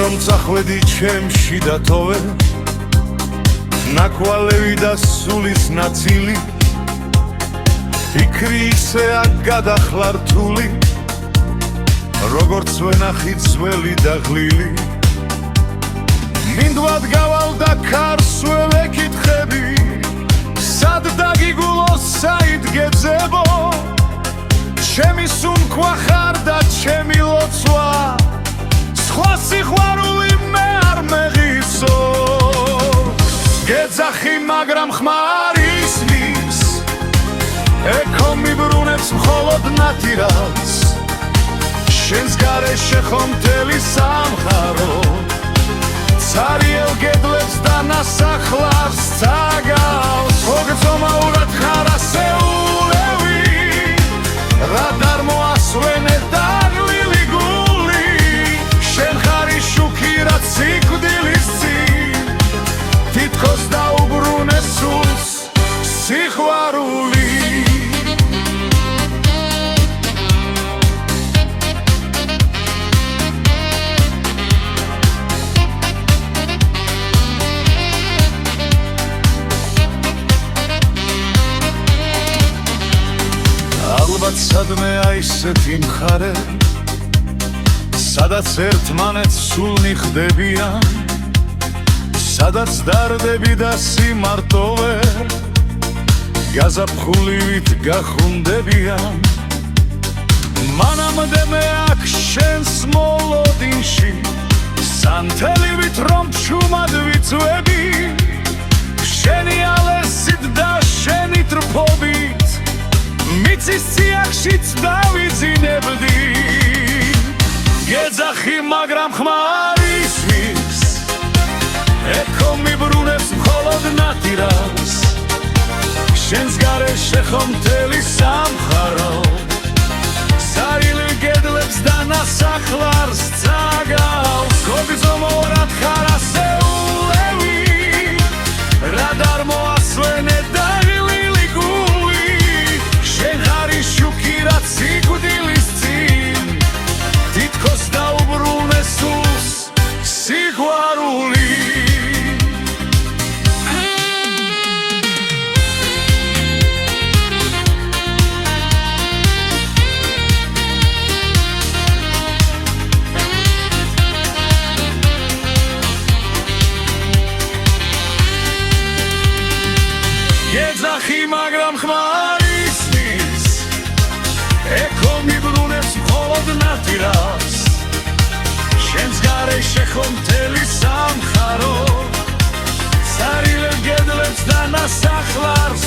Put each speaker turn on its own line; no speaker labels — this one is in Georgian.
რომ წახვედი ჩემში დათოვე ნაკვალევი და სულის ნაწილი ფიქრი ისეა გადახლა რთული როგორც ვენახი ძველი და გლილი მინდვად გავალ და ქარს ვერ ეკითხები სად დაგიგულო საით გეძებო ჩემი სუნქვა ხარ და ჩემი ლოცვა სხვა სიყვარული მე არ მეღისო გეძახი მაგრამ ხმარ ისმის ეკო მიბრუნებს მხოლოდ ნათირავს შენს გარეშე ხომ მთელი სამხარო ცარიელ გედლებს და ნასახლარს წაგავს მოგწომაურად ხარ ასეულევი რა დარმოასვენე დაგლილი გული შენ ხარი შუქი რაც სიკვდილის წინ თითქოს დაუბრუნე სულს სიყვარული სადმე აისეთი მხარე სადაც ერთმანეთს სულნი ხდებიან სადაც დარდები და სიმარტოვე გაზაფხულივით გახუნდებიან მანამდე მე აქ შენს მოლოდინში სანთელივით რომ ჩუმად ვიწვევი შენი ალერსით და შენი ტრფობით მიწის წიაღშიც დავიძინებდი გეძახი მაგრამ ხმარ ისმის ეკო მიბრუნებს მხოლოდ ნათირავს შენს გარეშე ხომ მთელი სამხარო სარილ გედლებს და ნასახლარს წაგავს გოგზომორად ხარ ასეულევი რა დარმოასვენე დაგლილი გული შენ ხარი შუქი რაც სიკვდილის წინ თითქოს დაუბრუნე სულს სიყვარული გეძახი მაგრამ ხმარ ისმის ეკო მიბრუნებს მხოლოდ ნათირავს შენს გარეშე ხომ მთელი სამხარო ცარიელ გედლებს და ნასახლარს